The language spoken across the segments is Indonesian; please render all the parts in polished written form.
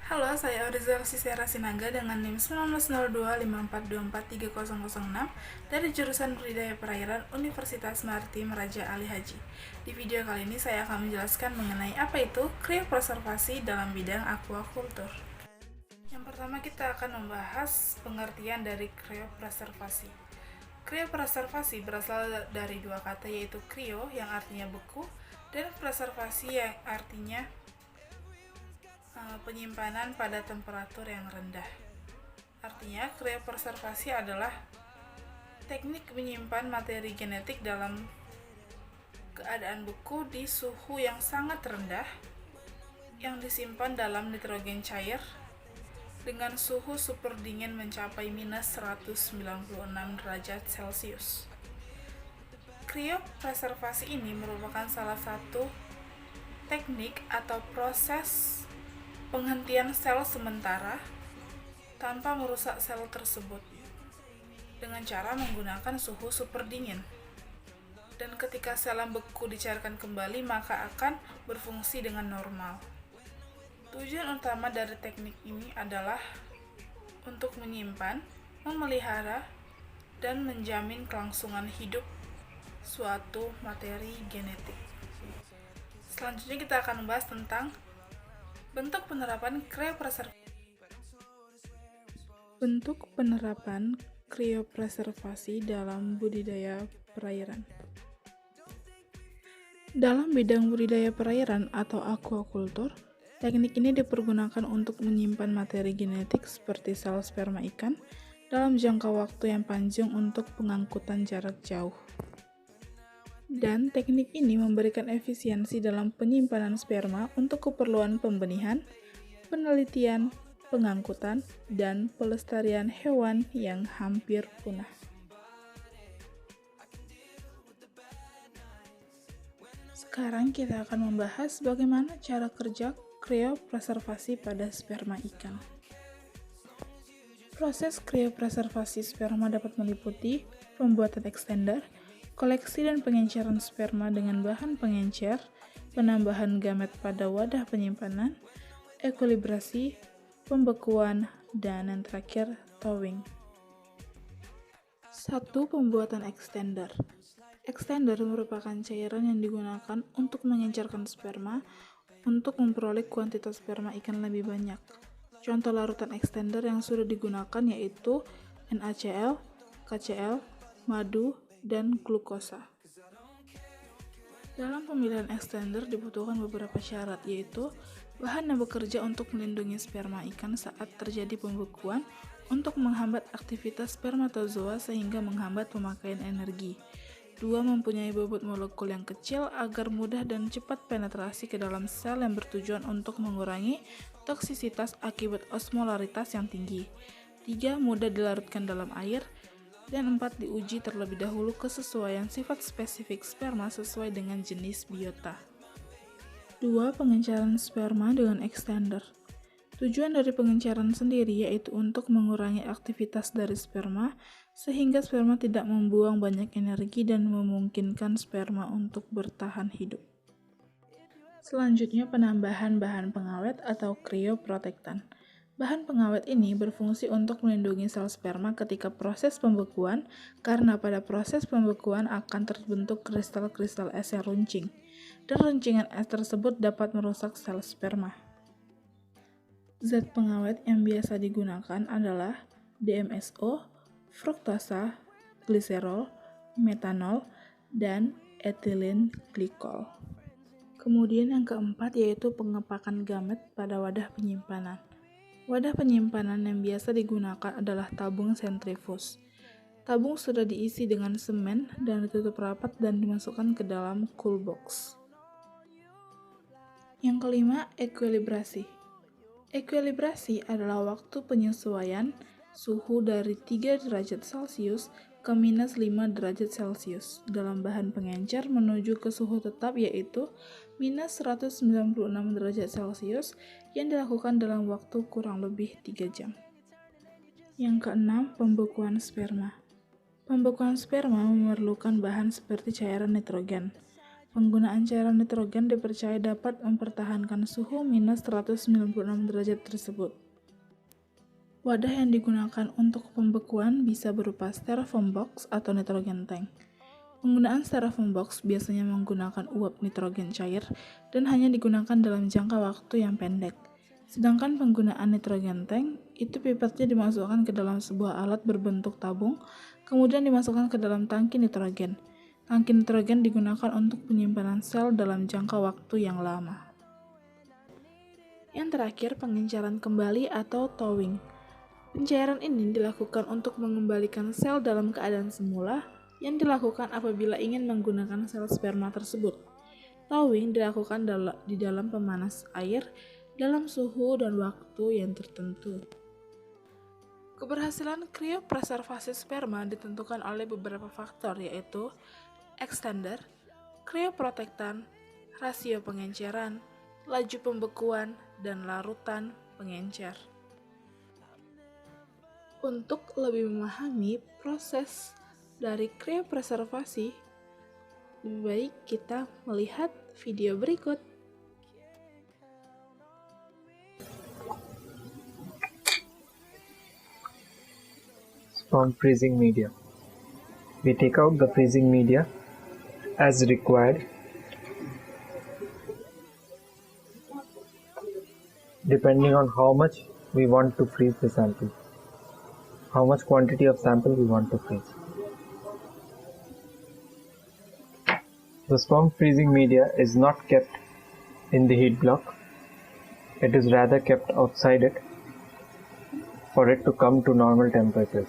Halo, saya Orizal Sisera Sinaga dengan NIM 190254243006 dari jurusan Budidaya Perairan Universitas Maritim Raja Ali Haji. Di video kali ini saya akan menjelaskan mengenai apa itu kriopreservasi dalam bidang aquaculture. Yang pertama kita akan membahas pengertian dari kriopreservasi. Kriopreservasi berasal dari dua kata, yaitu krio yang artinya beku dan preservasi yang artinya penyimpanan pada temperatur yang rendah. Artinya, kriopreservasi adalah teknik menyimpan materi genetik dalam keadaan beku di suhu yang sangat rendah yang disimpan dalam nitrogen cair dengan suhu super dingin mencapai minus 196 derajat Celcius. Kriopreservasi ini merupakan salah satu teknik atau proses penghentian sel sementara tanpa merusak sel tersebut dengan cara menggunakan suhu super dingin. Dan ketika sel yang beku dicairkan kembali, maka akan berfungsi dengan normal. Tujuan utama dari teknik ini adalah untuk menyimpan, memelihara, dan menjamin kelangsungan hidup suatu materi genetik. Selanjutnya kita akan membahas tentang bentuk penerapan kriopreservasi. Bentuk penerapan kriopreservasi dalam budidaya perairan. Dalam bidang budidaya perairan atau aquaculture, teknik ini dipergunakan untuk menyimpan materi genetik seperti sel sperma ikan dalam jangka waktu yang panjang untuk pengangkutan jarak jauh. Dan teknik ini memberikan efisiensi dalam penyimpanan sperma untuk keperluan pembenihan, penelitian, pengangkutan, dan pelestarian hewan yang hampir punah. Sekarang kita akan membahas bagaimana cara kerja kriopreservasi pada sperma ikan. Proses kriopreservasi sperma dapat meliputi pembuatan extender, koleksi dan pengenceran sperma dengan bahan pengencer, penambahan gamet pada wadah penyimpanan, ekuilibrasi, pembekuan, dan yang terakhir, thawing. 1. Pembuatan extender. Extender merupakan cairan yang digunakan untuk mengencerkan sperma untuk memperoleh kuantitas sperma ikan lebih banyak. Contoh larutan extender yang sudah digunakan yaitu NaCl, KCl, madu, dan glukosa. Dalam pemilihan extender dibutuhkan beberapa syarat, yaitu bahan yang bekerja untuk melindungi sperma ikan saat terjadi pembekuan untuk menghambat aktivitas spermatozoa sehingga menghambat pemakaian energi. 2. Mempunyai bobot molekul yang kecil agar mudah dan cepat penetrasi ke dalam sel yang bertujuan untuk mengurangi toksisitas akibat osmolaritas yang tinggi. 3. Mudah dilarutkan dalam air. Dan 4. Diuji terlebih dahulu kesesuaian sifat spesifik sperma sesuai dengan jenis biota. 2. Pengenceran sperma dengan extender. Tujuan dari pengenceran sendiri yaitu untuk mengurangi aktivitas dari sperma sehingga sperma tidak membuang banyak energi dan memungkinkan sperma untuk bertahan hidup. Selanjutnya, penambahan bahan pengawet atau krioprotektan. Bahan pengawet ini berfungsi untuk melindungi sel sperma ketika proses pembekuan karena pada proses pembekuan akan terbentuk kristal-kristal es yang runcing, dan runcingan es tersebut dapat merusak sel sperma. Zat pengawet yang biasa digunakan adalah DMSO, fruktasa, gliserol, metanol, dan etilen glikol. Kemudian yang keempat yaitu pengepakan gamet pada wadah penyimpanan. Wadah penyimpanan yang biasa digunakan adalah tabung sentrifuge. Tabung sudah diisi dengan semen dan ditutup rapat dan dimasukkan ke dalam cool box. Yang kelima, ekuilibrasi. Ekuilibrasi adalah waktu penyesuaian suhu dari 3 derajat Celcius ke minus 5 derajat Celcius dalam bahan pengencer menuju ke suhu tetap yaitu minus 196 derajat Celcius yang dilakukan dalam waktu kurang lebih 3 jam. Yang keenam, pembekuan sperma. Pembekuan sperma memerlukan bahan seperti cairan nitrogen. Penggunaan cairan nitrogen dipercaya dapat mempertahankan suhu minus 196 derajat tersebut. Wadah yang digunakan untuk pembekuan bisa berupa styrofoam box atau nitrogen tank. Penggunaan styrofoam box biasanya menggunakan uap nitrogen cair dan hanya digunakan dalam jangka waktu yang pendek. Sedangkan penggunaan nitrogen tank, itu pipetnya dimasukkan ke dalam sebuah alat berbentuk tabung, kemudian dimasukkan ke dalam tangki nitrogen. Tangki nitrogen digunakan untuk penyimpanan sel dalam jangka waktu yang lama. Yang terakhir, pengenceran kembali atau thawing. Pencairan ini dilakukan untuk mengembalikan sel dalam keadaan semula yang dilakukan apabila ingin menggunakan sel sperma tersebut. Thawing dilakukan di dalam pemanas air dalam suhu dan waktu yang tertentu. Keberhasilan kriopreservasi sperma ditentukan oleh beberapa faktor, yaitu extender, krioprotektan, rasio pengenceran, laju pembekuan, dan larutan pengencer. Untuk lebih memahami proses dari kriopreservasi, lebih baik kita melihat video berikut. From freezing media. We take out the freezing media as required depending on how much we want to freeze the sample, how much quantity of sample we want to freeze. The sperm freezing media is not kept in the heat block, it is rather kept outside it for it to come to normal temperatures.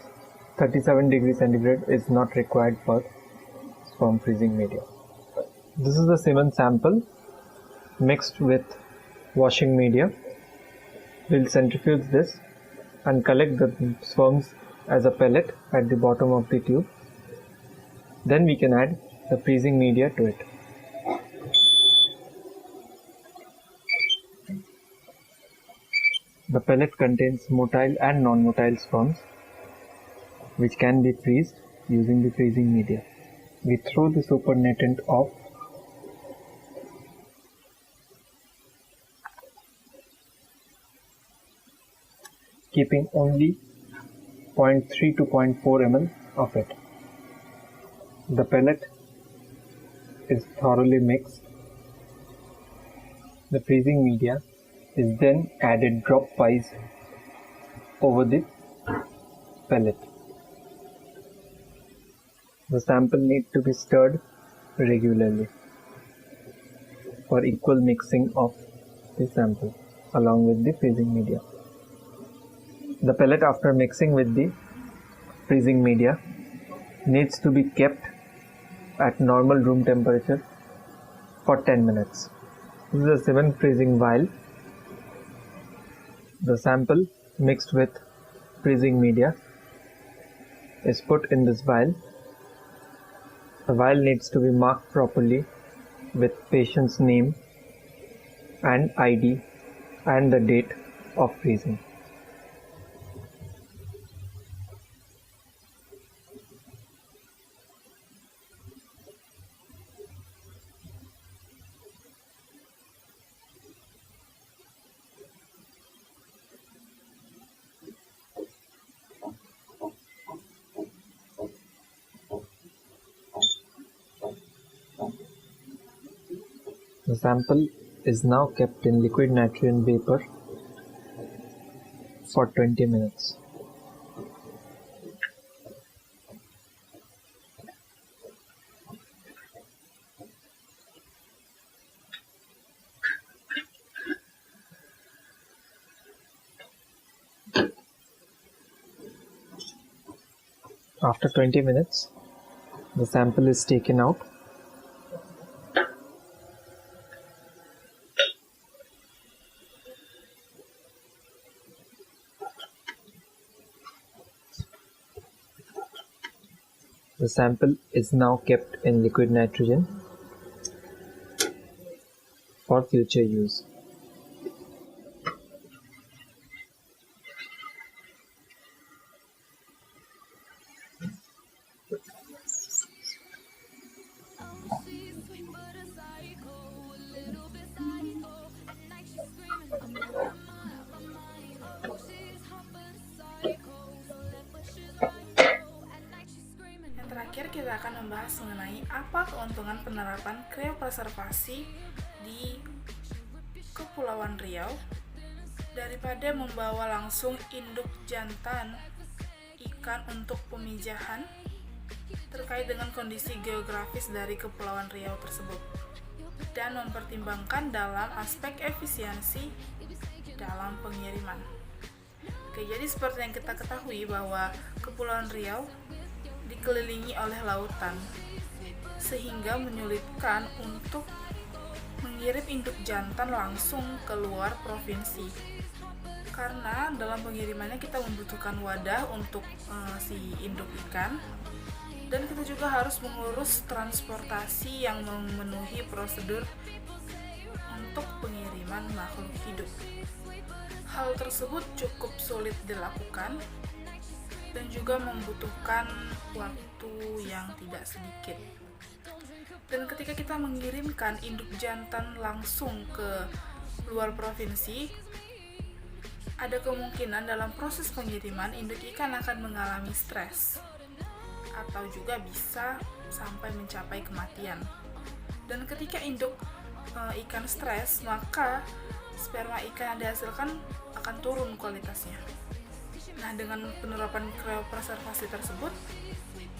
37 degrees centigrade is not required for sperm freezing media. This is the semen sample mixed with washing media. We'll centrifuge this and collect the sperms as a pellet at the bottom of the tube. Then we can add the freezing media to it. The pellet contains motile and non-motile sperms which can be freezed using the freezing media. We throw the supernatant off keeping only 0.3 to 0.4 ml of it. The pellet is thoroughly mixed. The freezing media is then added drop-wise over the pellet. The sample needs to be stirred regularly for equal mixing of the sample along with the freezing media. The pellet, after mixing with the freezing media, needs to be kept at normal room temperature for 10 minutes. This is a semen freezing vial. The sample mixed with freezing media is put in this vial. The vial needs to be marked properly with patient's name and ID and the date of freezing. The sample is now kept in liquid nitrogen vapor for 20 minutes. After 20 minutes, the sample is taken out. The sample is now kept in liquid nitrogen for future use. kita akan membahas mengenai apa keuntungan penerapan kriopreservasi di Kepulauan Riau daripada membawa langsung induk jantan ikan untuk pemijahan terkait dengan kondisi geografis dari Kepulauan Riau tersebut dan mempertimbangkan dalam aspek efisiensi dalam pengiriman. Oke, jadi seperti yang kita ketahui bahwa Kepulauan Riau dikelilingi oleh lautan sehingga menyulitkan untuk mengirim induk jantan langsung keluar provinsi, karena dalam pengirimannya kita membutuhkan wadah untuk si induk ikan, dan kita juga harus mengurus transportasi yang memenuhi prosedur untuk pengiriman makhluk hidup. Hal tersebut cukup sulit dilakukan dan juga membutuhkan waktu yang tidak sedikit. Dan ketika kita mengirimkan induk jantan langsung ke luar provinsi, ada kemungkinan dalam proses pengiriman induk ikan akan mengalami stres atau juga bisa sampai mencapai kematian. Dan ketika induk ikan stres, maka sperma ikan yang dihasilkan akan turun kualitasnya. Nah, dengan penerapan kriopreservasi tersebut,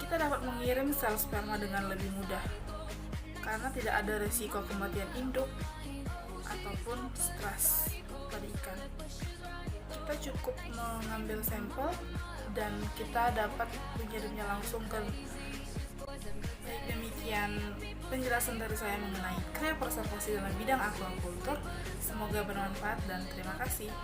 kita dapat mengirim sel sperma dengan lebih mudah karena tidak ada resiko kematian induk ataupun stres pada ikan. Kita cukup mengambil sampel dan kita dapat mengirimnya langsung ke. Baik, demikian penjelasan dari saya mengenai kriopreservasi dalam bidang aquaculture. Semoga bermanfaat dan terima kasih.